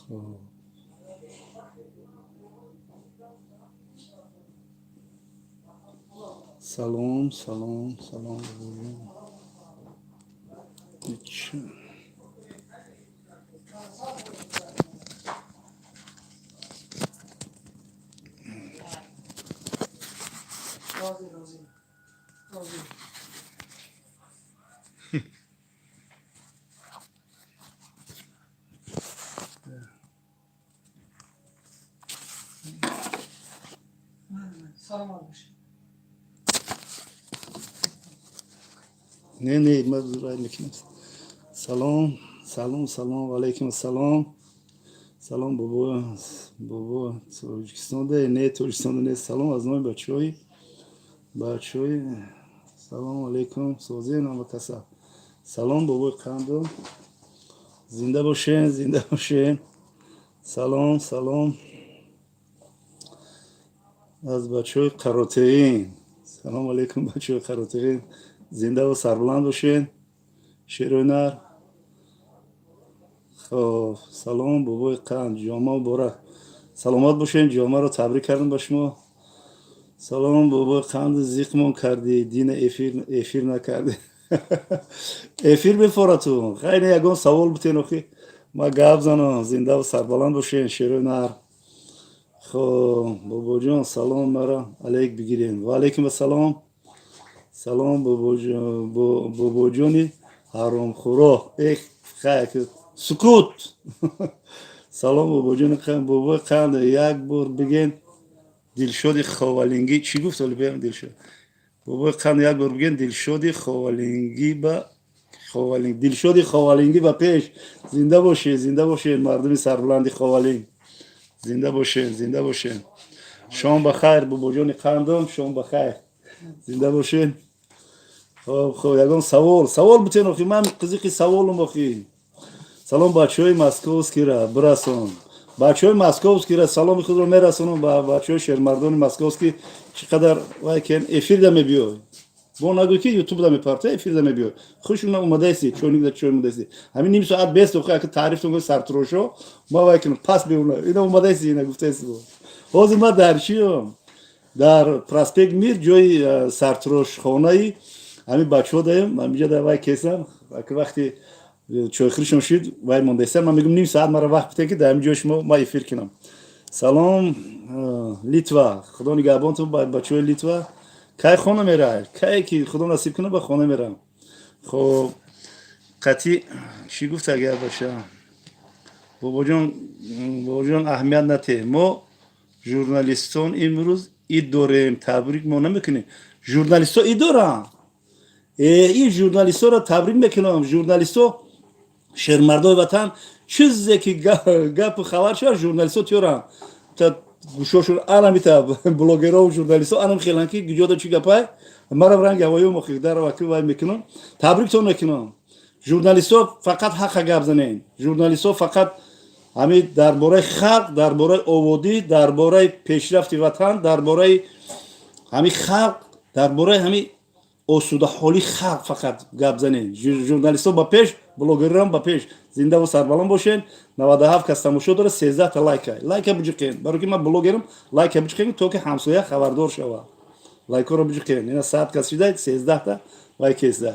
خب. سلام سلام سلام. هیچ. Salam almış. نه ما رای میکنیم. سلام سلام سلام و علیکم السلام. سلام بابا بابا تاجیکستان ده نه تاجیکستان نه. سلام از نام بچه‌های سلام علیکم سوزی نام کسا. سلام بابا قندم زنده باشین زنده باشین. سلام سلام از بچه‌های قراته‌ای. سلام علیکم بچه‌های قراته‌ای. زنده و سربلند باشین. شیرونر. خب سلام بابای قند جامعه مبارک. سلامت باشین. جامعه رو تبریک کردم با شما. سلام بابای قند زیقمون کردی دین افیر نکردی. افیر بفورتون خیلی یکون سوال بتین اخی ما گپ زنم. زنده و سربلند باشین شیرونر. خب بابا جان سلام مرا علیک بگیرین. و علیکم السلام. سلام بابا جانی حرام خورا. خیلی سکوت. سلام بابا جان بابا قند یک بار بگین دلشادی خوالینگی چی گفت ولی بگم دلشاد بابا قند یک بار بگین دلشادی خوالینگی با خوالینگ دلشادی خوالینگی با پیش. زنده باشه مردم سربلندی خوالینگ. زنده باشه شام بخیر بابا جان قندم شام بخیر زنده باشین. خب یگان سوال بتین اخی من قزیقی سوالم اخی. سلام بچه‌های مسکوسکی را برسون. بچه‌های مسکوسکی را سلام خود را میرسونم با بچه‌های شهرمردان مسکوسکی. چقدر وایکن افیر دم بیای. با نگو که یوتیوب دم پارت افیر دم بیای. خوشون اومده است چونی دا چون اومده است. همین نیم ساعت بیست دقیقه که تعریف تون سرتروشو ما وایکن پاس بیونه. اینا اومده است اینا گفته است. باز ما در چیم در پراسپکت میر جای سرتروش خانه همین بچه‌ها داریم. من میگم در وای کیسم وقتی چای خریشون شد وای ماندستم من میگم نیم ساعت مرا وقت بده که در اینجا شما ما افیر کنم. سلام لیتوا خدا نگهبانتون با بچه‌های لیتوا. کی خونه میره کی که خدا نصیب کنه به خونه میرم. خب قطعی چی گفت اگر باشه بابا جان اهمیت نده. ما ژورنالیستان امروز اید داریم تبریک ما نمیکنیم. ژورنالیست‌ها اید دارن. این ژورنالیست‌ها را تبریک میکنم. ژورنالیست‌ها شهرمردای وطن چیزی که گپ خبر شد ژورنالیست‌ها تیورن تا گوشاشون آنمیتا بلوگرها و ژورنالیست‌ها آنم خیلن که گجودا چی گپای مرا رنگ هوایی مخدر و وکیل وای میکنم. تبریکتون میکنم. ژورنالیست‌ها فقط حق گپ زنین. ژورنالیست‌ها فقط همین درباره خلق درباره آبادی درباره پیشرفت وطن درباره همین خلق درباره همین آسوده حالی خلق فقط گپ زنین. ژورنالیست‌ها با پیش بلوگران با پیش زنده و سربلند باشین. 97 کس تماشا داره 13 تا لایک بجوکین برای که من بلوگرم لایک بجوکین تا که همسایه خبردار شود. لایک رو بجوکین اینا 100 کس شده 13 تا لایک است.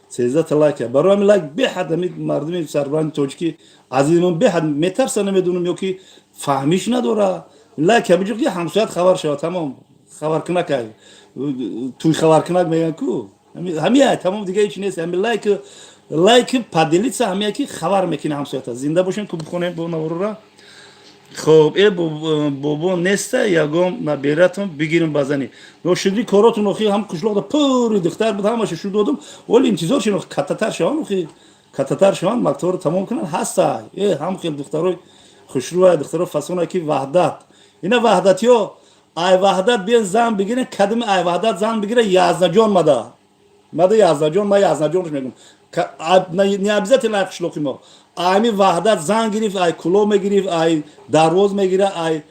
13 تا لایک برای من لایک به حد مردم سربلند تاجیکی عزیزم به حد میترسن نمیدونم یا که فهمیش نداره. لایک بجوکی همسایه خبر شود تمام خبر کنه که توی خبر کنه میگن کو همین تمام دیگه هیچ نیست. همین لایک پادلیت همین که خبر میکنه همسایه زنده باشین که بخونه با نورا. خب ای بابا نسته یگام نبیرتون بگیریم بزنی. نوشیدی کاراتون اخی هم کشلوق دا پر دختر بود همش شو دادم ولی انتظار شنو کاتتر شوان اخی کاتتر شوان مکتوب رو تمام کنن هستا. هم خیلی دخترای خوشرو دخترای فسونه که وحدت اینا وحدتیو ای وحدت بیان زن بگیرن کدوم ای وحدت زن بگیره 11 جان مده 11 جان ما 11 جانش میگم نه ابزت نقش لوقی ما ایمی وحدت زن گرفت ای کلو میگرفت ای دروز میگیره ای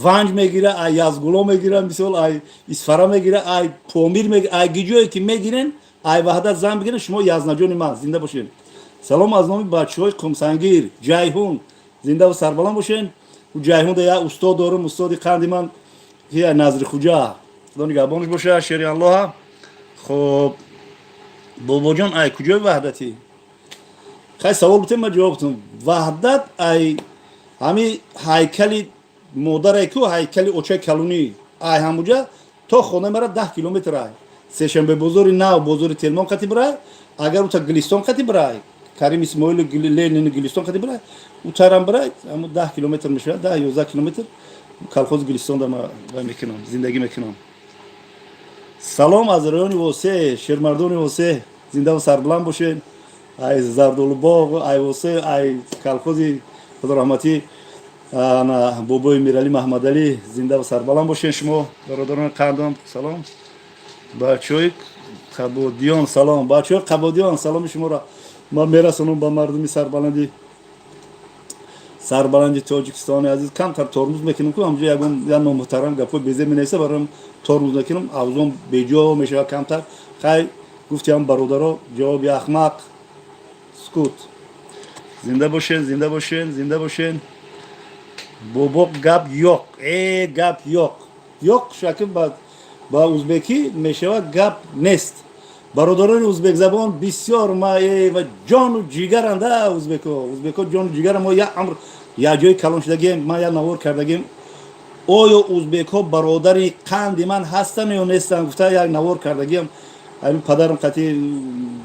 ونج میگیره ای یازگلو میگیره مثال ای اسفرا میگیره ای پومیر میگیره ای گیجوی که میگیرن ای وحدت زن بگیرن شما 11 جان ما زنده باشین. سلام از نام بچهای قمسنگیر جیهون زنده و سربلند باشین و جایمون ده یا استاد دارم استادی قندیمان که نظر خوجا خدا نگهبانش باشه شیری الله. خب بابا جان ای کجای وحدتی؟ خیلی سوال بودم من جواب بدم. وحدت ای همی هیکلی مادر کو هیکلی اوچه کلونی ای همونجا تا خونه مرا 10 کیلومتر ای سه‌شنبه بزرگ نو بزرگ تلمان قتی برای اگر اوتا گلیستان قتی برای کریم اسماعیل لینین گلیستان قتی برای اوتارم برای اما 10 کیلومتر میشه 10 11 کیلومتر کالخوز گلیستان دارم و میکنم زندگی میکنم. سلام از رایون واسه شهرمردان واسه زنده و سربلند باشین. ای زردالو باغ ای واسه ای کالخوزی خدا رحمتی انا بابای میرالی محمد علی زنده و سربلند باشین. شما برادران قندم سلام. بچه‌های قبادیان سلام. بچه‌های قبادیان سلام شما را ما میرسونم با مردمی سربلندی تاجیکستان عزیز. کم تر ترمز میکنم که همونجا یگان یا نامحترم گپو بیزه مینیسه برام ترمز میکنم اوزون بیجا میشه کم تر خیلی گفتیم برادرها جواب احمق سکوت. زنده باشین زنده باشین زنده باشین. بابا گپ yok گپ yok شکل با ازبکی میشه گپ نیست. برادران ازبک زبان بسیار مایه و جان و جیگرند. ازبکو جان و جیگر ما یا امر یا جای کلان شدگیم ما یا نوار کردگیم آیا ازبکو برادری قند من هستن یا نیستن گفته یک نوار کردگیم. همین پدرم قطعی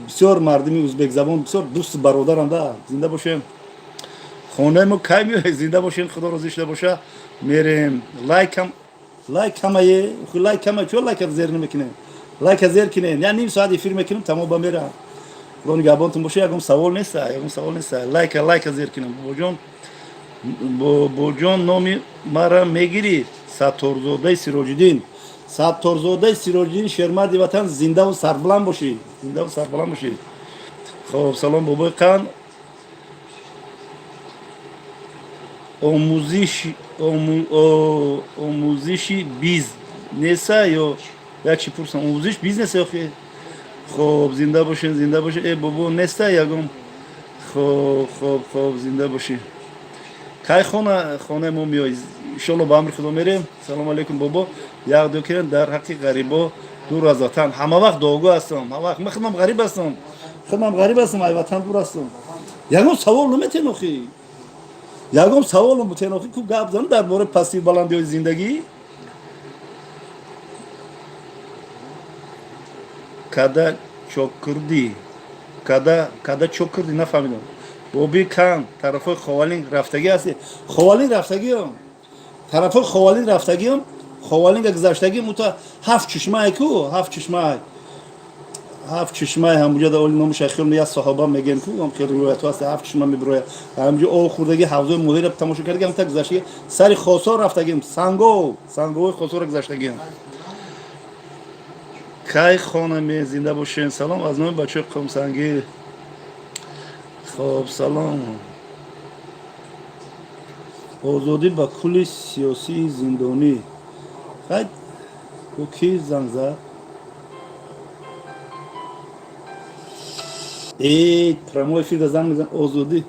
بسیار مردمی ازبک زبان بسیار دوست برادرند. زنده باشیم. خونه ما کی میای زنده باشین خدا راضی شده باشه. میریم لایک هم چون لایک زیر نمیکنه لایک زیر کنین یعنی نیم ساعت افیر میکنم تمام با میرم. خدا نگهبانتون باشه. یکم سوال نیست لایک زیر کنین. بابا جان نامی مرا میگیری ستارزاده سیراجدین شهرمردی وطن زنده و سربلند باشی. خب سلام بابای قند. آموزشی بیز نیسته یا چی پرسن آموزش بیز نیسته آخه. خب زنده باشین ای بابا نیسته یکم. خب زنده باشین. کی خانه ما میای انشالله با امر خدا میریم. سلام علیکم بابا. یک دو کرن در حق غریبا دور از وطن همه وقت داغو هستم همه وقت من خودم غریب هستم ای وطن دور هستم. یکم سوال نمیتین آخه یکم سوال نمیتین آخه کو گپ زدن درباره پستی بلندی زندگی. کدا چوک کردی نفهمیدم. بابی کان طرف خوالین رفتگی هستی. خوالین رفتگیم خوالین گذشتگی متا هفت چشمه همونجا در اولی نام شیخیون یا صحابه میگن کو هم که روایت هست هفت چشمه میبروه همونجا او خوردگی حوضه مدیر تماشا کردیم تا گذشتگی سری خاصا رفتگیم سنگو خاصا را گذشتگیم. کی خانم زنده باشین. سلام از نام بچه قوم سنگی. خب سلام. آزادی با کل سیاسی زندانی خیلی او کی زنگ زد پرموی فیلد زنگ میزن آزادی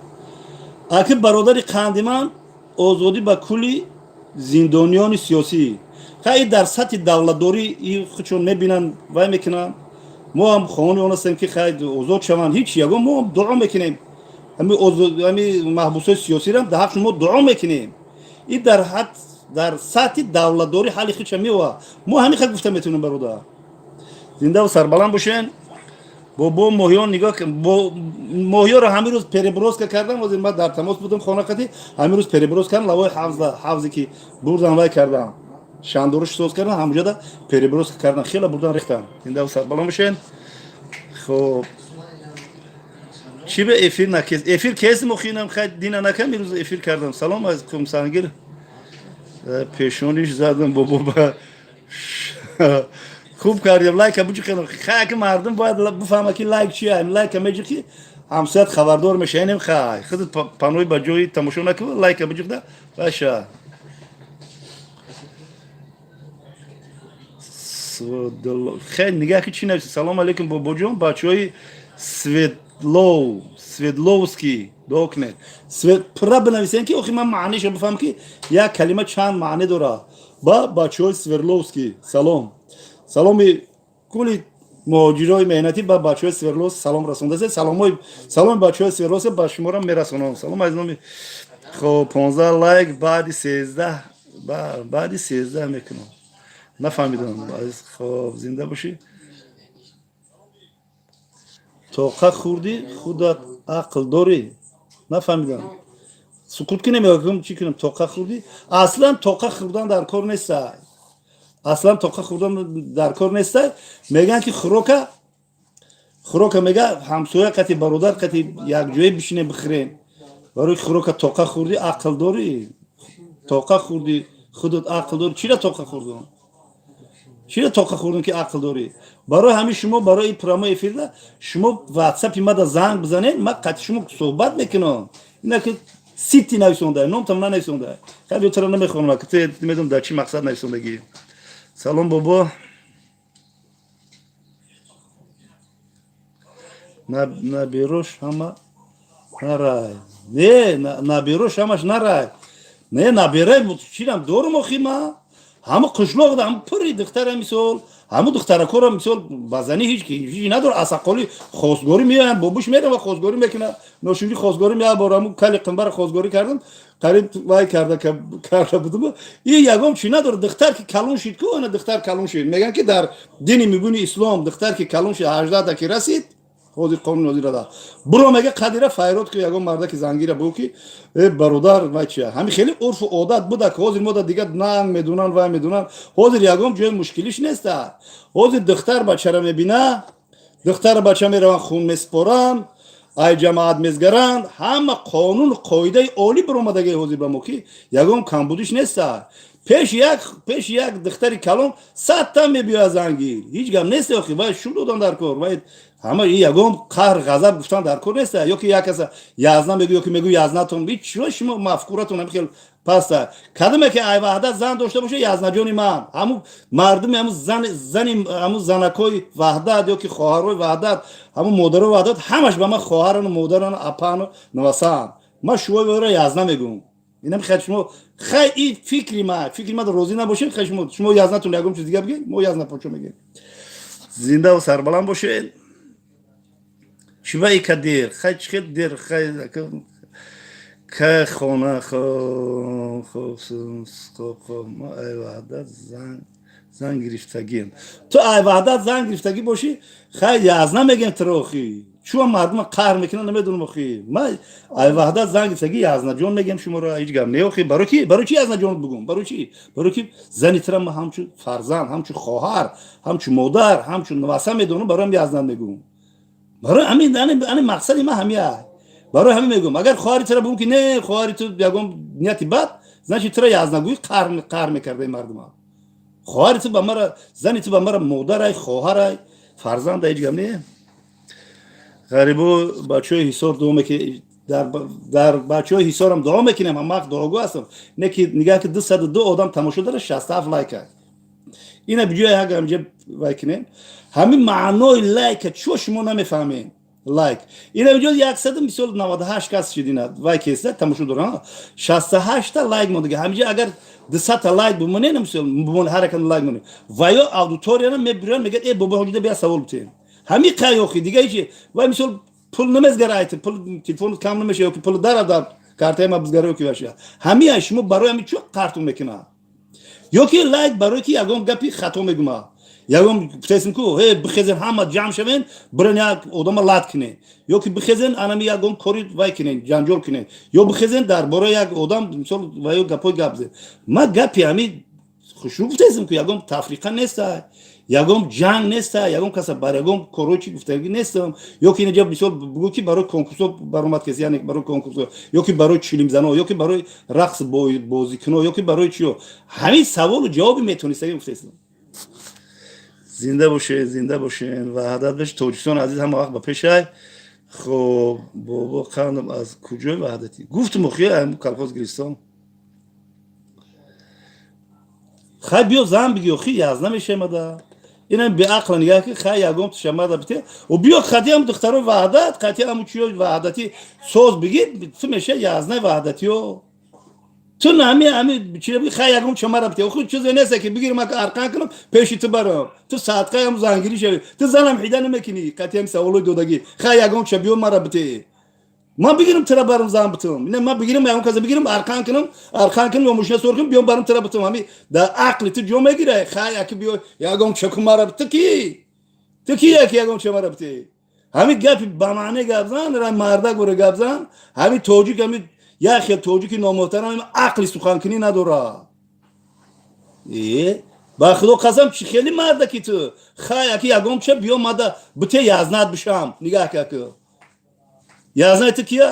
اگه برادر قندیمان آزادی با کل زندانیان سیاسی خیلی در سطح دولتداری خودشون میبینن و میکنن. ما هم خواهانی اون هستیم که خیلی آزاد شوند هیچ یگم ما هم دعا میکنیم همین محبوسای سیاسی را در حقش ما دعا میکنیم. این در سطح دولتداری حالی خودش میوه ما همین خیلی گفته میتونیم برادر. زنده و سربلند باشین. با ماهیان نگاه کن با ماهیا رو همین روز پریبروز کردم و من در تماس بودم خانه قتی همین روز پریبروز کردم لوای حفظی که بردن وای کردم شاندورش سوز کردم همونجا دا پریبروز کردم خیلی بردن ریختم. زنده و سربلند باشین. خب چی به افیر نکرد افیر کسی مخینم خیلی دینا نکم میروز افیر کردم. سلام از کم سنگیر پیشونیش زدم بابا خوب کردیم لایک بچه خیلی مردم باید بفهمه که لایک چیه لایک میگه که همسایت خبردار میشه اینم خودت پانوی با جوی تماشا نکنه لایک بچه ده باشه. خیلی نگاه که چی نویسی. سلام علیکم بابا جون بچه های سویدلووسکی دوکنه پرا بنویسین که اوخی من معنیشو بفهم که یک کلمه چند معنی داره با بچه های سویدلووسکی سلامی کلی مهاجرای مهنتی با بچه های سویدلووس سلام رسونده سلام بچه های سویدلووس با شما را میرسونم سلام از نامی خب 15 لایک بعد 13 میکنم نفهمیدم خب زنده باشی توقع خوردی خودت عقل داری نفهمیدم سکوت کنیم یا چی کنیم توقع خوردی اصلا توقع خوردن در کار نیست میگن که خروکه میگه همسایه قتی برادر قتی یک جایی بشینه بخورین برای خروکه توقع خوردی عقل داری توقع خوردی خودت عقل داری چی را توقع خوردن چرا توقع خوردن که عقل داری برای همین شما برای پرومو افیر شما واتساپ ما زنگ بزنین ما قطع شما صحبت میکنم اینا که سیتی نویسونده نام تمام نویسونده خیلی تو رو نمیخونم که تو میدونم در چی مقصد نویسوندگی سلام بابا نبیروش همه نرای نه نبیروش همش نرای نه نبیره بود چیرم دور مخیمه همه قشلاق ده همه پری دختر میسول همه دختر کورا میسول بزنی هیچ نداره اسقالی خواستگاری میان بابوش میره و خواستگاری میکنه نوشوری خواستگاری میاد بارمو کلی قنبر خواستگاری کردم قریب وای کرده بودم این یگام چی نداره دختر که کلون شید که اون دختر کلون شید میگن که در دین میبونی اسلام دختر که کلون شید 18 تا که رسید خودی قانون نظیر داد برو میگه قدیره فایرات که یگام مرده که زنگیره بو که برادر و چیه همین خیلی عرف و عادت بوده که حاضر مدت دیگه ننگ میدونن و میدونن حاضر یگام جای مشکلیش نیست حاضر دختر بچه را میبینه دختر بچه میرون خون میسپارن ای جماعت میزگرن همه قانون قاعده عالی برآمدگی حاضر به موکی یگام کمبودیش نیست پیش یک دختری کلان 100 تا میبیاد زنگیر هیچ گم نیست اخی باید شروع دادن در کار باید همه این یگام قهر غضب گفتن در کار نیست یا که یک کس یازنا میگه یا که میگه یازنا تون بی چرا شما مفکورتون هم خیلی پس کدومه که ای وحدت زن داشته باشه یازنا جونی من همون مردم همون همون زنکای وحدت یا که خواهرای وحدت همون مادرای وحدت همش به من خواهران و مادران اپان نوسان ما شوی برای یازنا میگم اینم خیلی شما خیلی فکری ما روزی نباشه خیلی شما یازناتون یگم چیز دیگه بگین ما یازنا پوچو میگیم زنده و سربلند باشین شوی کدیر خیلی دیر خیلی که خونه خوب ما ای وحدت زن گرفتگیم تو ای وحدت زن گرفتگی باشی خیلی یازنا میگیم تروخی چون مردم قهر میکنن نمیدونم اخی ما ای وحدت زن گرفتگی یازنا جون میگم شما رو هیچ گم نه اخی برای چی یازنا جون بگم برای کی زنی ترم همچون فرزند همچون خواهر همچون مادر همچون نواسه میدونم برام یازنا میگم برای همین مقصد ما همیه برای همین میگم اگر خواهری ترا بگم که نه خواهری تو یگم نیتی بد زنی ترا یازنا گوی قهر میکرده مردم خواهری تو به مرا زنی تو به مرا مادر خواهر فرزند هیچ گم نه غریبو بچه حسار دومه که در بچه حسار هم دعا میکنم هم وقت دعاگو هستم نگاه که 202 آدم تماشا داره 67 لایک هست اینه بجای هاگه همجا وایکنیم همین معنای لایک چو شما نمیفهمین لایک اینه بجای 198 کس شدینه وایک هسته تماشا داره 68 تا لایک مونده همجا اگر 200 تا لایک بمونه نمیشه هر کن لایک مونه ویا اودیتوریا میبرن میگه ای بابا هجده بیا سوال بتین همین قیاخی دیگه ایچی وای مثال پول نمیزگرایت پول تلفن کم نمیشه یا که پول دار کارت ما بزگرایی کی باشه همین شما برای همین چه کارتون میکنه یا که لایک برای کی یگام گپی خطا میگم یگام پتسن کو هی بخزن همه جمع شون برن یک آدم لات کنه یا که بخزن انمی یگام کوری وای کنه جنجال کنه یا بخزن در برای یک آدم مثال وایو گپای گپزه ما گپی همین خوشو پتسن کو یگام تفریقا نیست یگم جنگ نیست یگم کس برگم کروچی گفتگی نیستم یا که اینجا مثال بگو که برای کنکورس برآمد کسی یعنی برای کنکورس یا که برای چیلیم زنا یا که برای رقص بازی کنو یا که برای چیو همین سوال و جوابی میتونید گفتید زنده باشین وحدت بش توجیهتون عزیز هم وقت با پیشای خب بابا خانم از کجای وحدتی گفت مخیه کلفاز گریستان خیلی بیا زن بگی خیلی یازده میشه مده اینا به عقل نگاه که خیلی یکم تشمر دبته و بیا خطی هم دخترو وحدت خطی هم چیو وحدتی سوز بگید تو میشه یازنه وحدتی و تو نمی چی بگی خیلی یکم تشمر دبته و خود چیزی نیست که بگیرم که ارکان کنم پیشی تو برم تو ساعتکای هم زنگیری شوی تو زنم حیدن نمیکنی خطی هم سوالو دودگی خیلی یکم شبیه مرا بته ما بگیرم ترا برم زن بتوم نه ما بگیرم میام کازا بگیرم ارکان کنم و مشنا سرکم بیام برم ترا بتوم همی در عقل تو جو میگیره خیلی که بیو یکم چکم مرا بته تو کی یکی یکم چه مرا بته همی گپ بمانه گبزن را مردا گوره گبزن همی توجی که همی یا خیلی توجی که نامحترم همی عقلی سخن کنی نداره با خدا قسم چی خیلی مردا کی تو خیلی که یکم چه بیام ماده بته یازنات بشم نگاه که یازنه تو کیه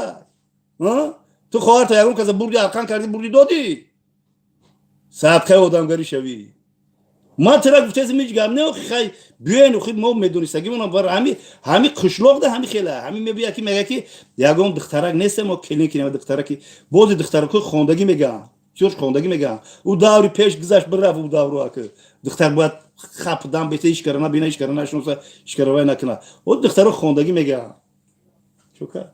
تو خواهر تا یکم کسی بردی ارکان کردی بردی دادی ساعت خیلی آدمگری شوی ما ترا گفتم میج گم نه خیلی بیاین خود ما میدونیستگی منم بر همی خشلوق ده همی خیلی همی میگه کی میگه کی یکم دخترک نیست ما کلین کنیم دخترکی بود دخترک خوندگی میگم چوش خوندگی میگم او داوری پیش گذشت بره او داورو که دختر باید خپ دام بیت ایش کردن بینه ایش کردن شنوسا ایش کردن نکنه او دختر خوندگی میگم چوکا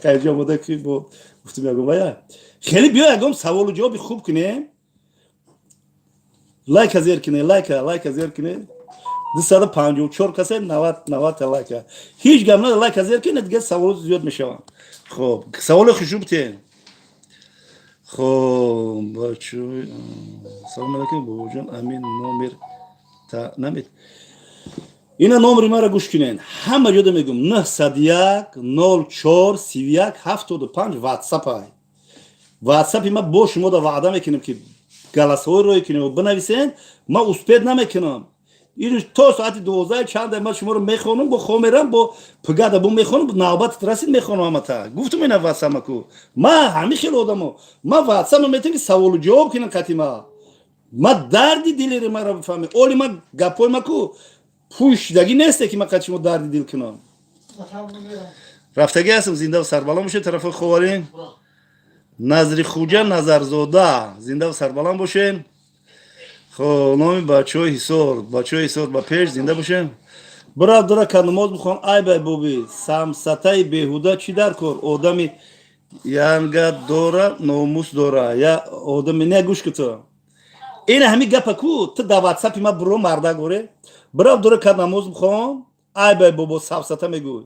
خیلی جا بوده که با گفتم یکم باید خیلی بیا یکم سوال و جواب خوب کنیم لایک ازیر کنه لایک ازیر کنه 254 کسی 90 لایک هیچ گم نه لایک ازیر کنه دیگه سوال زیاد میشوند خب سوال خوشو بتین خب بچه سلام علیکم بابا امین نمر تا نمید اینا نمری مرا گوش کنین همه جا میگم 901 04 31 75 واتساپ های واتساپی ما با شما دا وعده میکنم که گلاسه روی کنیم و بنویسین ما اسپید نمیکنم این تا ساعت 12 چند ما شما رو میخونم با خومرم با پگاده با میخونم نوبت رسید میخونم اما تا گفتم این واتساپ کو ما همه خیلی آدمو ما واتساپ میتونم که سوال و جواب کنم قطیما ما دردی دلی ما رو بفهمه اولی ما گپای ما کو پوشیدگی نیست که ما قطیما دردی دل کنم رفتگی هستم زنده و سربلند باشه طرف خوارین نظری خوجا نظرزاده زنده و سربلند باشین خب نامی بچه های حسار با پیش زنده باشین برادر که نماز بخوان ای بای بوبی سمسته بیهوده چی در کر آدمی ینگه دوره ناموس دوره یا آدمی نه گوش کتا این همی گپه کو تو دا واتساپی ما برو مرده گوره برادر که نماز بخوان ای بای بوبو سمسته میگوی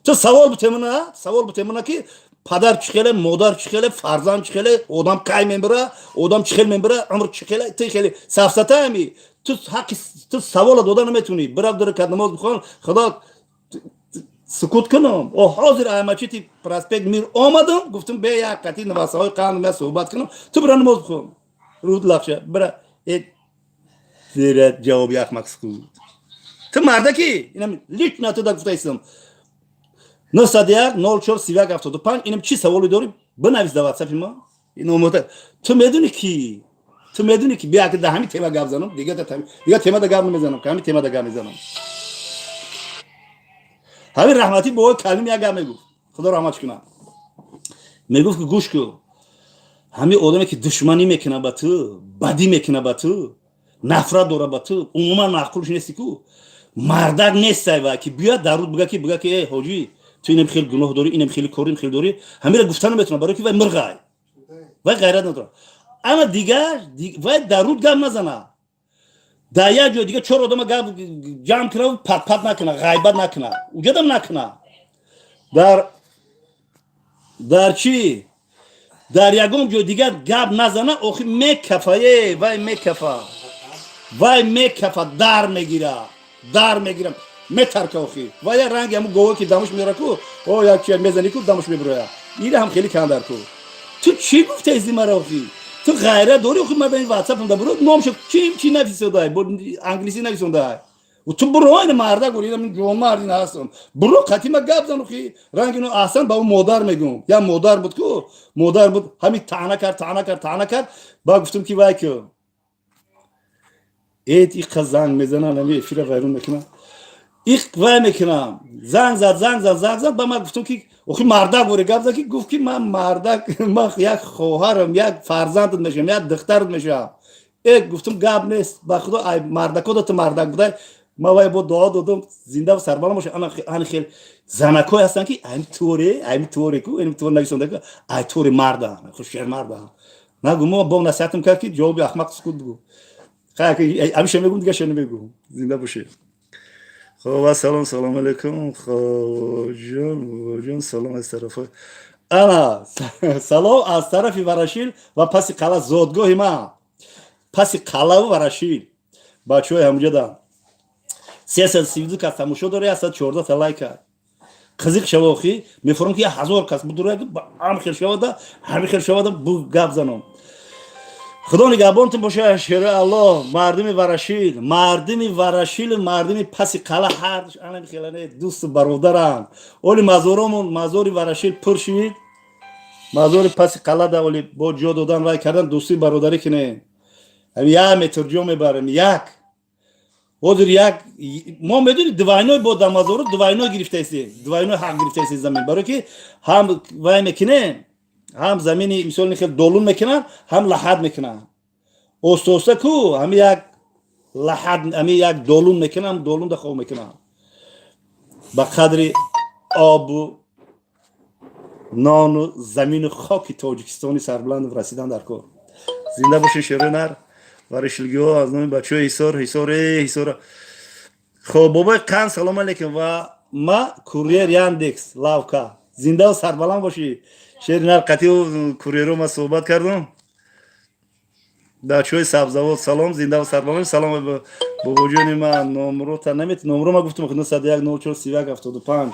تو سوال بتمونه که پدر چخیله مادر چخیله فرزند چخیله آدم کای میبره آدم چخیل میبره عمر چخیله تو خیلی سفسته همی تو حق تو سوال داده نمیتونی برادر که نماز بخوان خدا سکوت کنم او حاضر احمدچی پرسپکت میر آمدم گفتم به یک قطعی نواسه های قانون من صحبت کنم تو برا نماز بخون رود لفشه برا زیرت جواب یک مکسکود تو مرده کی اینم لیک نتو دا گفته ایستم 901 04 31 75 اینم چی سوالی داری بنویس در واتساپ ما اینو مت تو میدونی که بیا که ده همین تیما گپ زنم دیگه تیما دا گپ نمیزنم که همین تیما دا گپ میزنم همین رحمتی با کلیم یک گپ میگفت خدا رحمتش کنه میگفت که گوش کو همین آدمی که دشمنی میکنه با تو بدی میکنه با تو نفرت داره با تو عموما معقولش نیستی کو مردک نیست و که بیا درود بگه که ای حاجی تو اینم خیلی گناه داری اینم خیلی کاریم خیلی داری همین را گفتن نمیتونه برای که وای مرغای وای غیرت نداره اما دیگه وای درود گم نزنه در یک جای دیگه چهار آدم گپ جمع کنه پت نکنه غیبت نکنه وجودم نکنه در چی در یگم جای دیگه گپ نزنه آخی میکفه وای میکفه در میگیرم مترکه آخی و یا رنگ همون گوه که دمش میره کو او یک چیز میزنی کو دمش میبره اینه هم خیلی کندر کو تو چی گفته ازی مرا آخی تو غیره داری آخی من به این واتساپ هم برو نامش چی نویسنده با انگلیسی نویسنده و تو برو این مرده گوری من جوان مردین هستم برو قطعی ما گپ زن آخی رنگ اینو احسن با اون مادر میگم یا مادر بود کو مادر بود همین طعنه کرد با گفتم که وای که ایت قزنگ میزنه نمی افیر غیرون میکنه ایک وای میکنم زنگ زد با من گفتم که آخه مرده گوره گفت که گفت که من مرده من یک خواهرم یک فرزندت میشم یک دخترت میشم گفتم گاب نیست با خدا ای مردکو داد مردک بودای ما وای با دعا دادم زنده و سربلند باشه آن خیلی زنکای هستن که این توره کو این تور نگیسونده که ای تور مردن خوشگل مردن نگو ما با نصیحتم کرد که جواب احمق سکوت بگو خیلی همیشه میگم دیگه شنو میگم زنده باشه خب سلام علیکم خب جان سلام از طرف انا سلام از طرف ورشیل و پس قلا زادگاه ما پس قلا و ورشیل بچه‌های همونجا دارن 332 کس تماشا داره 114 لایک قزیق شواخی میفرم که 1000 کس بدوره هم خیر شواده همین خیر شواده بو گپ زنم خدا نگهبانتون باشه شیر الله مردمی پس قلا هر انا خیلی دوست برادرم اولی مزاری ورشیل پرشید مزار پس قلا دا اولی با جا دادن رای کردن دوستی برادری کنه هم یک متر جا میبرم یک ودر یک ما میدونی دواینا با دمازورو دواینا گرفته است دواینا حق گرفته است زمین برای که هم وای میکنه هم زمینی مثلا خیلی دولون میکنن هم لحد میکنن اوستوسه کو هم یک لحد هم یک دولون میکنن دولون دخو میکنن با قدر آب و نان و زمین و خاک تاجیکستانی سربلند و رسیدن در کار زنده باشین شیرینر ورشیلگی ها از نام بچه های حسار خب بابای قند سلام علیکم و ما کوریر یاندکس لاوکا زنده و سربلند باشی شیرینر قطعی و کوریرو ما صحبت کردم بچه های سبزواد سلام زنده و سربلند سلام به بابا جون من نمرو تا نمیت نمرو ما گفتم خدمت 101 94 31 75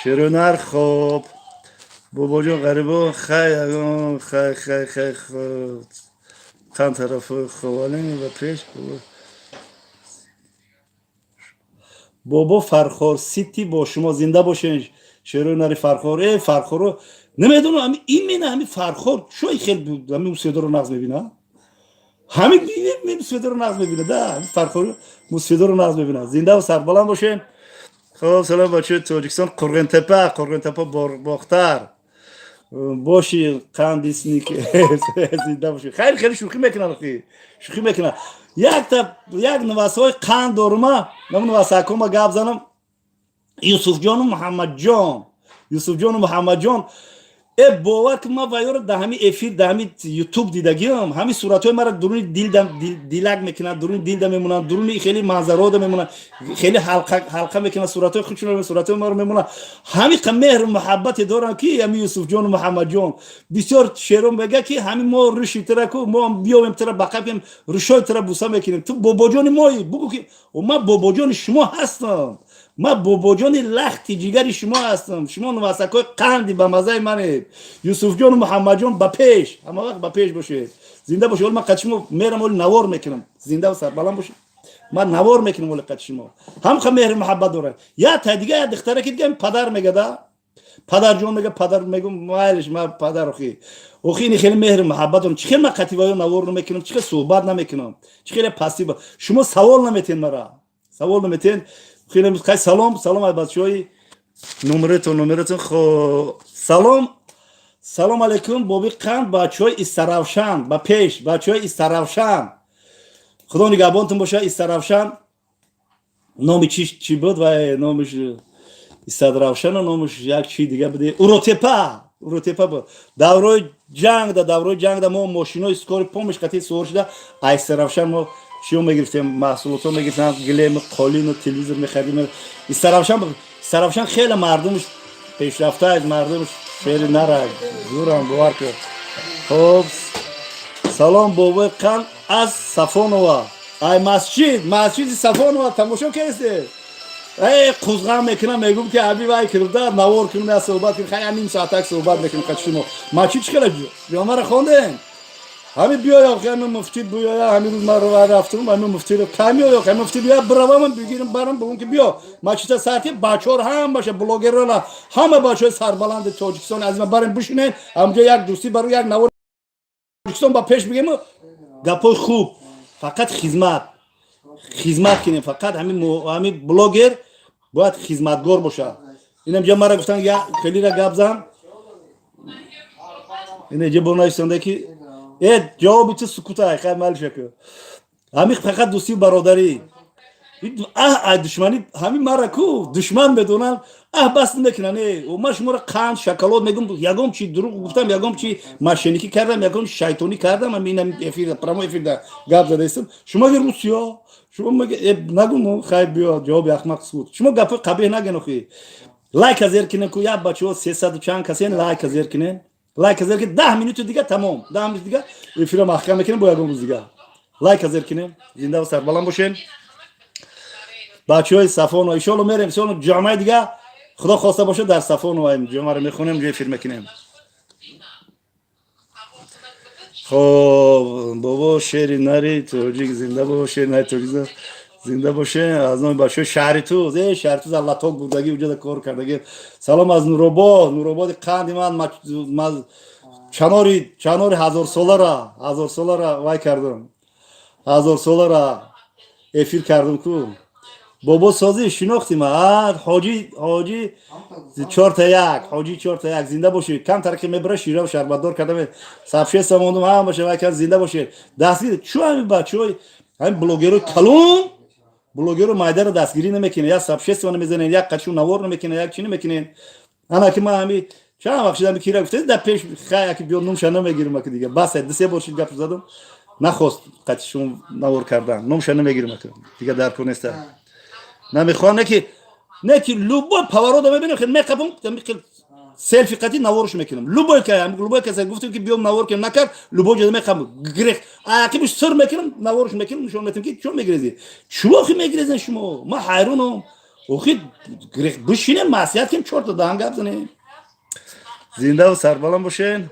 شیرینر خب بابا جون غریبا خی چند طرف خوالین و پیش بابا فرخار سیتی با شما زنده باشین شیرینر فرخار فرخارو نمیدونم این مینه همین فرخار شوی خیلی همین موسیقی رو نغز میبینه همین موسیقی رو نغز میبینه ده فرخار موسیقی رو نغز میبینه زنده و سربلند باشین خب سلام بچه تاجیکستان قرغن تپه باختر باشی قندیسنی که زنده باشی خیلی شوخی میکنن یک نواسای قند دارم من نواساکو ما گپ زنم یوسف جان و محمد جان باور که ما وایور در همین افیر در همین یوتیوب دیدگیم همین صورتای مرا درون دیلک میکنن درون دیل میمونن درون خیلی منظرات میمونن خیلی حلقه میکنن صورتای خودشون صورتای ما رو میمونن همین مهر محبت دارن که همین یوسف جان و محمد جان بسیار شعرم بگه که همین ما روشی ترکو ما بیایم تر بقیم روشای تر بوسه میکنیم تو بابا جان مایی بگو که ما بابا جان شما هستم ما بابا جان لخت جیگر شما هستم شما نواسکای قندی به مزه منه یوسف جان و محمد جان با پیش اما وقت با پیش باشه زنده باشه ولی من قدشمو میرم ولی نوار میکنم زنده و سربلند باشه من نوار میکنم ولی قدشمو هم مهر محبت داره یا تا دیگه یا دختره که دیگه پدر میگه دا پدر جان میگه پدر میگم مایلش ما پدر اخی خیلی مهر محبت دارم چه من قطیوای نوار نمیکنم چه صحبت نمیکنم چه پاسیو شما سوال نمیتین مرا سوال نمیتین خیلی سلام از بچه‌های نمرتون خب سلام علیکم بابی قند بچه‌های استراوشان با پیش بچه‌های استراوشان خدا نگهبانتون باشه استراوشان نامی چی بود و نامش استراوشان و نامش یک چی دیگه بوده اوروتپا بود دورای جنگ ما ماشینای اسکور پامش قطعی سوار شده استراوشان ما چیو میگرفتیم محصولات رو میگرفتیم گلیم قالین و تلویزیون میخریدیم سرافشان خیلی مردمش پیشرفته از مردمش خیلی نره زورم باور کرد خب سلام بابای قند از صفانوا ای مسجد صفانوا تماشا کردید ای قزغم میکنم میگم که ابی وای کرده نوار کنه صحبت کنه خیلی نیم ساعت صحبت میکنم قشنگ مسجد چیکار جو ما را خوندن همین بیا همین مفتی بیا همین روز ما رو رفتم همین مفتی رو کمی یا همین مفتی بیا برام بگیرم برام بگم که بیا ماچتا ساعتی بچه‌ها هم باشه بلاگرها همه بچه‌های سربلند تاجیکستان از ما برام بشینن همونجا یک دوستی برای یک نوار تاجیکستان با پیش بگیم گپای خوب فقط خدمت کنیم فقط همین بلاگر باید خدمتگار باشه اینم جا مرا گفتن یا خیلی را گپ زدم اینه جا بونایستنده که جوابی تو سکوتای خیلی مال شکو همین فقط دوستی و برادری دشمنی همین مرا کو دشمن بدونن بس نمیکنن و من شما را قند شکلات میگم یگم چی دروغ گفتم یگم چی ماشینیکی کردم یگم شیطانی کردم من اینم افیر پرامو افیر دا گپ زده استم شما گر روسیا شما مگه نگم خیر بیا جواب احمق سود شما گپ قبیح نگن خو لایک ازر کنن کو یا بچو 300 چند کسی لایک ازر کنن لایک ازر که 10 minut دیگه تمام 10 minut دیگه افیر محکم میکنن با یگم روز دیگه لایک ازر کنن زنده و سربلند باشین بچه‌های صفان و ایشالله میریم سون جامعه دیگه خدا خواسته باشه در صفان و این جامعه رو میخونیم روی فیلم میکنیم خب بابا شعری نری توجیک زنده باشه شعری نری توجیک زنده باشه از نام بچه‌های شهری تو شهر تو الله توک بودگی وجود کار کردگی سلام از نورآباد قند من چناری هزار ساله را وای کردم هزار ساله را افیر کردم کو بابا سازی شناختی ما حاجی 4-1 حاجی 4-1 زنده باشید کم ترک میبره شیره و شربتدار کردم صفشه سموندم هم باشه و زنده باشید دستگیر چو همین بچهای همین بلوگرو کلون بلوگرو مایده رو دستگیری نمیکنه یا صفشه سمون میزنن یا قچو نوار نمیکنه یا چی نمیکنه انا که ما همین چند وقت شدم کیرا گفته در پیش خیلی که بیام نمشه نمیگیرم که دیگه بس دسته باشید گپ زدم نخواست قچشون نوار کردن نمشه نمیگیرم دیگه در کنسته نمیخوام نه که لوبو پاورو دو ببینم خیلی میکپم خیلی سلفی قطعی نوارش میکنم لوبو که گفتم که بیام نوار کنم نکرد لوبو جدا میخوام گریخ عقبش سر میکنم نوارش میکنم نشون میدم که چون میگریزی چون میگریزن شما ما حیرانم اوخی گریخ بشینه معصیت کنم چهار تا دهن گپ زنه زنده و سربلند باشین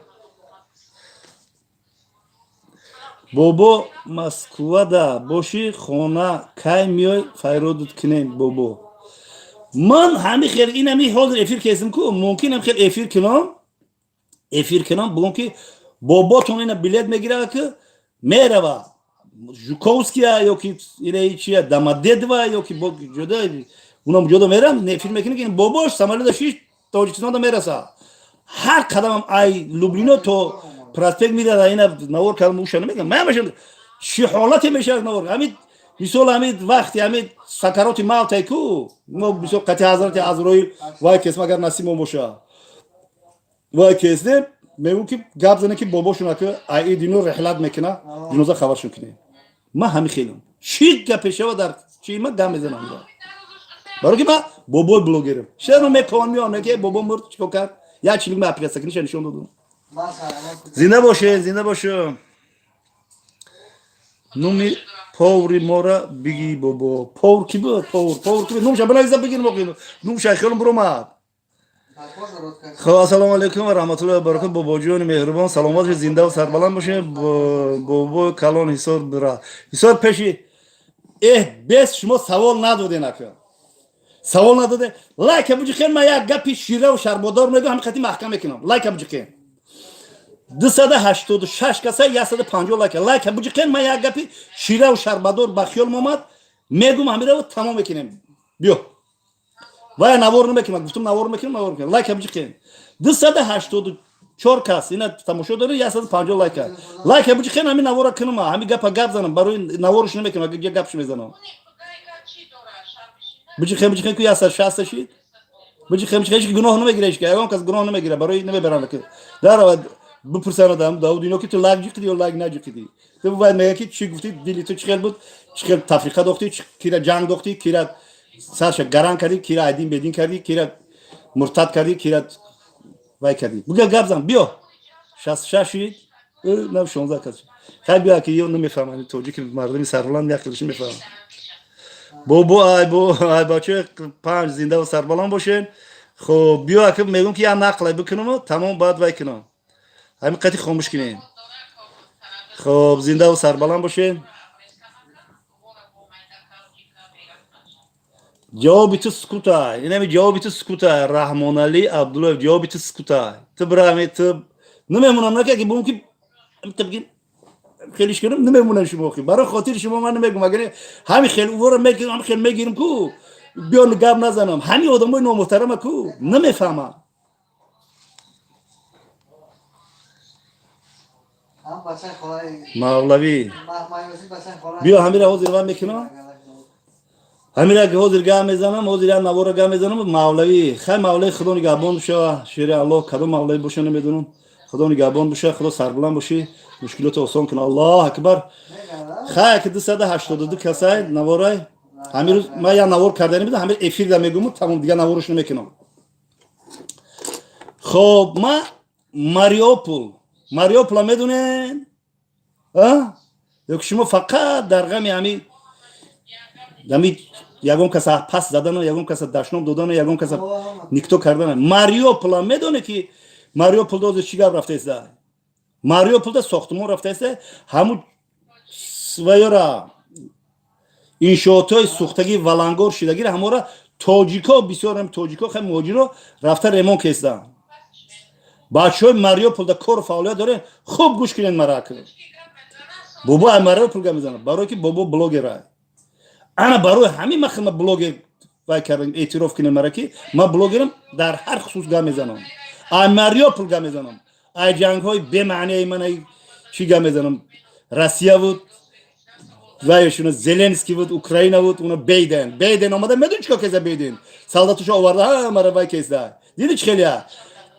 بابا مسکوه دا باشی خونه کای میای فیرودت کنیم بابا من همین خیر این همی حاضر افیر کسیم که ممکن هم خیر افیر کنم بگم که بابا تون اینا بلیت میگیره که میره و جوکوسکیا یا که اینه چیه دماددوا یا که جدا اونم جدا میرم افیر میکنه که باباش سمالی داشتیش تاجیکستان دا میرسه هر قدم ای لوبلینو تو پراسپکت میده اینا نور کردم موشن میگم من میشم چه حالتی میشه نور همین مثلا همین وقتی همین سکرات موت کو ما مثلا قطع حضرت عزرائیل وای کس مگر نصیب باشه وای کس نه میگم که گپ زنه که باباشون که ای دینو رحلت میکنه جنازه خبرشون کنه ما همین خیلم چی گپشه و در چی ما گم میزنم برای که ما بابا بلوگرم شنو میکنم میونه که بابا مرد چیکار کرد یا چیلی ما اپلیکیشن نشون دادم زنده باشه نومی پوری مورا بگی بابا پور کی بود پور کی نومش بنویسه بگین موقع نومش خیالم برو ماد خب السلام علیکم و رحمت الله و برکت بابا جون مهربان سلامت زنده و سربلند باشه بابا کلان حسار برا حسار پیشی بس شما سوال ندادین سوال نداده لایک ابو جخین ما یک گپی شیره و شربادار میگم همین خاطی محکم میکنم لایک ابو جخین 286 کسا 150 لایک ابو جخین ما یک گپی شیره و شربادار با خیال اومد میگم همین رو تمام میکنیم بیا وای نوار نمیکنم گفتم نوار میکنم لایک ابو جخین 284 کس اینا تماشا داره 150 لایک ابو جخین همین نوار کنم همین گپ زنم برای نوارش نمیکنم گپش میزنم بچه خیلی که یاسر شاست شید بچه خیلی که گناه نمیگیرش که اگه کس گناه نمیگیره برای نمیبرن که در بپرسن آدم داود اینو که تو لاگ جیکدی یا لاگ نجیکدی تو باید میگه که چی گفتی دیلی تو چیکار بود چیکار تفریقه داشتی کیرا جنگ داشتی کیرا سرش گران کردی کیرا ادین بدین کردی کیرا مرتد کردی کیرا وای کردی بگه گابزن بیا 66 شید نه 16 کس خیلی بیا که یه نمیفهمن توجیه که مردمی سربلند یکیش میفهمن ای بچه 5 زنده و سربلند باشین خب بیا که میگم که یه نقل بکنم تمام باید وای کنم همین قطعی خاموش کنین خب زنده و سربلند باشین جوابی تو سکوتای اینمی جوابی تو سکوتای رحمان علی عبدالله جوابی تو سکوتای تو برای تو نمیمونم نکه که بگم که بگیم خیلیش کنم نمیمونن شما خیلی برای خاطر شما من نمیگم اگر همین خیلی اورا میگیرم هم خیلی میگیرم کو بیان گپ نزنم همین آدمای نامحترم کو نمیفهمم هم بچه خدای Mavlavi. مایوسی بچه خدای بیا همین را حاضر میکنم. همین را که حاضر گام میزنم، حاضر نوار گام میزنم. مولوی، خیلی مولوی خدا نگهبان باشه. شیر الله کدوم مولوی باشه نمیدونم. خدا نگهبان باشه، خدا سربلند باشه. مشکلات آسان کنه. الله اکبر. خیلی که 282 کسای نوارای. همین روز من یا نوار کردنی میدم، همین افیر دم میگم تمام دیگه نوارش نمیکنم. خب ما ماریوپول میدونن؟ یک شما فقط در غم همین یگون کس پس زدن و یگون کس دشنام دادن و یگون کس نیکتو کردن. ماریوپول میدونه که ماریوپول دوز چیگاه رفته است؟ ماریوپول ده ساختمان رفته است. همون سویرا اینشاءاتای سوختگی ولنگور شدگی همورا تاجیکا بسیار هم تاجیکا خیلی موجی رو رفته ریمون کردن. بچه‌های ماریوپول ده کار فعالیت داره. خوب گوش کنین مرا که بابا ماریوپول گم میزنه برای که بابا بلاگره. انا برای همین مخم بلاگر وای کردم اعتراف کنم مرا که ما بلاگرم در هر خصوص گم میزنم. ماریوپول گم میزنم. ای جنگ های به معنی من چی گم میزنم. روسیه بود وایشون زلنسکی بود، اوکراین بود، اونا بیدن اومده میدون چیکار کرده بیدن سالداتش آورده مرا وای کیسه دیدی چه خیلیه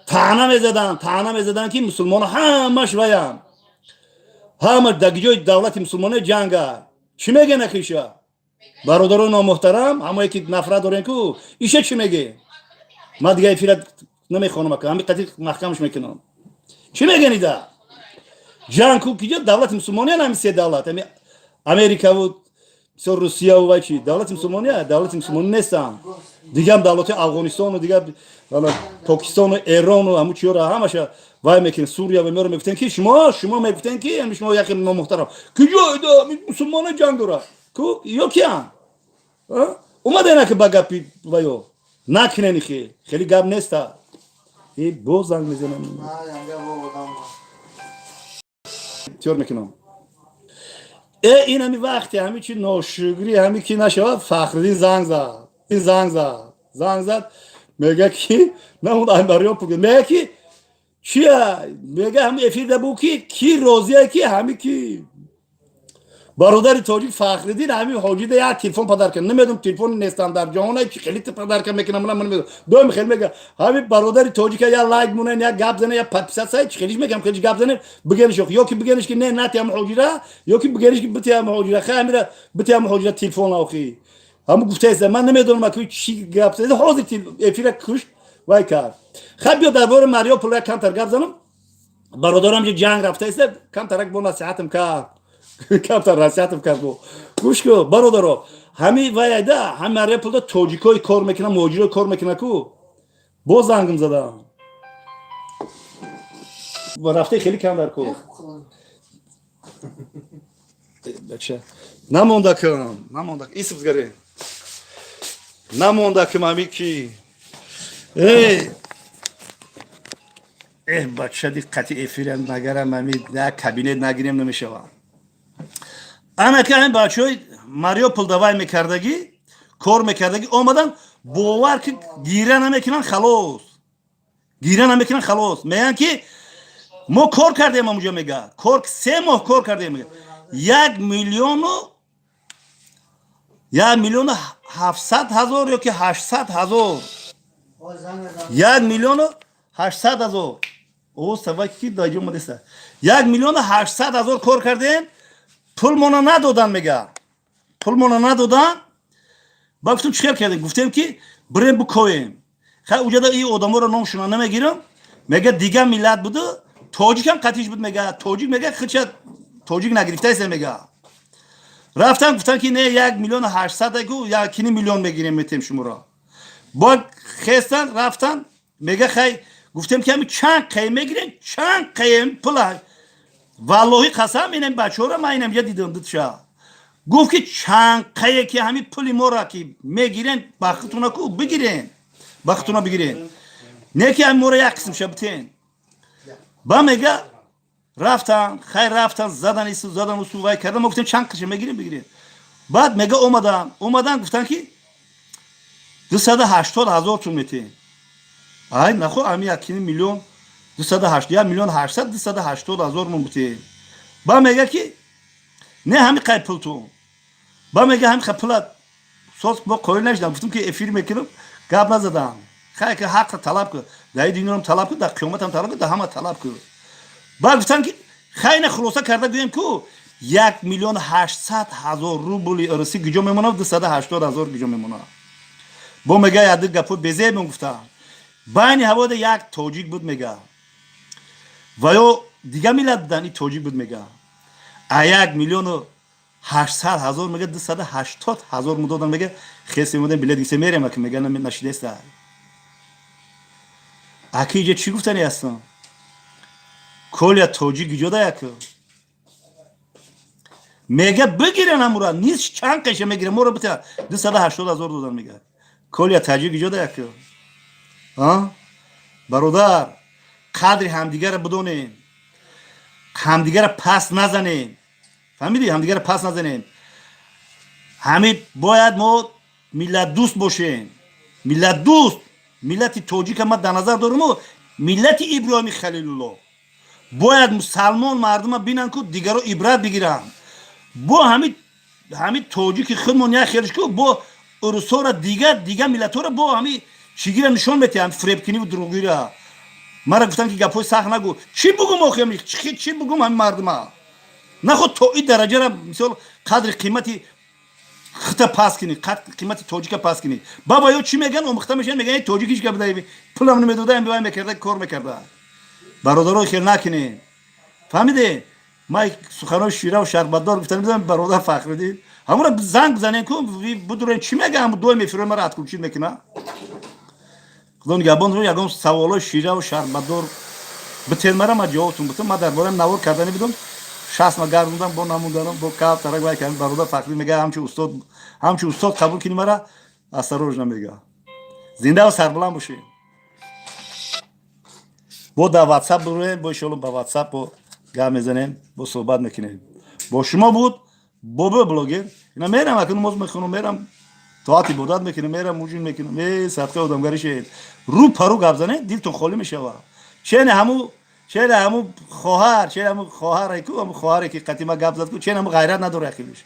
تانا میزدن که مسلمان همش وایم همه دگیجوی دولت مسلمان جنگه چی میگه نکیشه برادران محترم همه که نفرت دارن کو ایشه چی میگه ما دیگه افیرت نمیخوانم که همین قضیه محکمش میکنم چی میگه نیدا جنگ کو کیجا دولت مسلمانی نمیشه دولت امریکا بود سر روسیه و وای چی دولت مسلمانی نیستن دیگه هم دولت افغانستان و دیگه حالا پاکستان و ایران و همون چیورا همش وای میکنن سوریه و میرم میگفتن که شما میگفتن که شما یک محترم کجا مسلمان جنگ داره کو یا کیان اومده نه که بگپی وایو نکنه خیلی گپ نیست ای بو زنگ میزنم چور میکنم این همی وقتی همی چی ناشگری همی کی نشود فخردین زنگ زد میگه کی نمود ماریوپول میگه کی چیه میگه هم افیده بو کی روزیه کی همی کی برادر تاجیک فخردین همی حاجی ده یک تلفن پدر کنه نمیدونم تلفن نیستن در جهان چی خیلی پدر کنه میکنم من نمیدونم دوم خیلی میگه همین برادر تاجیک یا لایک مونه یا گپ زنه یا پاتپیسات سای خیلیش میگم خیلی گپ زنه بگنش یا کی بگنش که نه نتی هم حاجی را یا کی بگنش که بتی هم حاجی را خیلی میره بتی هم حاجی را تلفن آخی هم گفته است من نمیدونم که چی گپ زنه حاضر افیر کش وای کار خب بیا درباره ماریوپول کم تر گپ زنم برادرم یه جنگ رفته است کم ترک بو نصیحتم کرد کم تر نصیحتم کرد گوش کو برادرو همین وایدا هم ماریوپول ده تاجیکای کار میکنه موجی کار میکنه کو بو زنگم زدم و رفته خیلی کم در کو بچه نمونده ایسم زگره نمونده که مامی کی بچه دقتی افیرم نگرم مامی نه کابینت نگیریم نمیشه انا که این بچه های ماریوپول دوای میکردگی کار میکردگی آمدن باور که گیره نمیکنن خلاص میگن که ما کار کردیم اونجا میگه کار 3 ماه کار کردیم میگه 1,700,000 یا که 800,000 1,800,000 او سوای کی دایجو مدسه 1,800,000 کار کردیم پول مانا ندادن میگه با گفتم چیکار کردیم گفتم که بریم بکویم خیلی اونجا این آدما رو نامشون نمیگیرم میگه دیگه ملت بوده تاجیک هم قطعیش بود میگه تاجیک میگه خچ تاجیک نگرفته است میگه رفتن گفتن که نه 1,800,000 گو یا 1 میلیون میگیریم میتیم شما را با خستن رفتن میگه خی گفتم که همین چند قیم میگیرین چند قیم پول والله قسم اینم بچه‌ها را من اینم دیدم دتشا گفت که چند قیه که همین پولی ما را که میگیرین بختونا کو بگیرین نه که همین ما را یک قسم شبتین با میگه رفتن زدن سو وای کردن گفتم چند قشه بگیرین بعد میگه اومدن گفتن که 280,000 تومن میتین ای نخو همین 1 میلیون 280,000 280,000 من بوده با میگه که نه همین قای پول تو با میگه همین پولات سوز با کوی نشدم گفتم که افیر میکنم گپ نزدم خیلی که حق طلب کرد در دینم طلب کرد در قیامتم طلب کرد در همه طلب کرد بعد گفتن که خیلی خلاصه کرده گویم که 1,800,000 روبل ارسی گیجو میمونه و 280,000 گیجو میمونه با میگه یاد گپو بزه من گفتم بین هوا یک توجیک بود میگه و یا دیگه میلاد بودن این توجیک بود میگه 1,800,000 میگه 280,000 مدادن میگه خیلی مدن بلیط دیسه میرم که میگه نشیده است اکی اینجا چی گفتنی هستن کل توجیک جدا یک میگه بگیرن امورا نیست چند قشه میگیره مورا بته 280,000 دادن میگه کل توجیک جدا یک ها برادر قدر همدیگه را بدونیم همدیگه را پس نزنیم فهمیدی همدیگه را پس نزنیم همین باید ما ملت دوست باشیم ملت دوست ملت توجیک ما در نظر داریم و ملت ابراهیم خلیل الله باید مسلمان مردم بینن که دیگر رو عبرت بگیرن با همین توجیک خودمون یک خیلیش که با ارسا را دیگه ملت ها را با همین چیگی را نشان بده هم فریب کنی و دروغی را مرا گفتن که گپای سخت نگو چی بگم آخه چی بگم همین مردم ها نخود تو این درجه را مثال قدر قیمتی خطا پاس کنی قیمت توجیک پاس کنی بابا یو چی میگن امخته میشن میگن این توجیکیش که بده پولم نمیداده ام بیایم میکرده کار میکرده برادرای خیر نکنین فهمیدی ما سخنان شیره و شربتدار گفتن میذارم برادر فخردین همون زنگ بزنین که بدورن چی میگم دو میفره مرا ات کوچید میکنه خدون گابون رو یگام سوالای شیره و شربتدار بتن مرا ما جوابتون بتون ما درباره نوار کردنی بدم 60 ما گردوندم با نموندنم با کاف ترک وای کردم برادر فخری میگه همچی استاد قبول کنی مرا اسروج نمیگه زنده و سربلند باشی با در واتساپ بروین با شما با واتساپ با گام میزنیم با صحبت میکنیم با شما بود بابا بلاگر اینا میرم اکنون موز میخونم میرم تاعتی بودات میکنم میرم موجین میکنم صدقه آدمگاری شید رو پرو گپ زنه دلتون خالی میشه چه همو خواهر که همو خواهری که قدیما گپ زد کو چه همو غیرت نداره اخیلش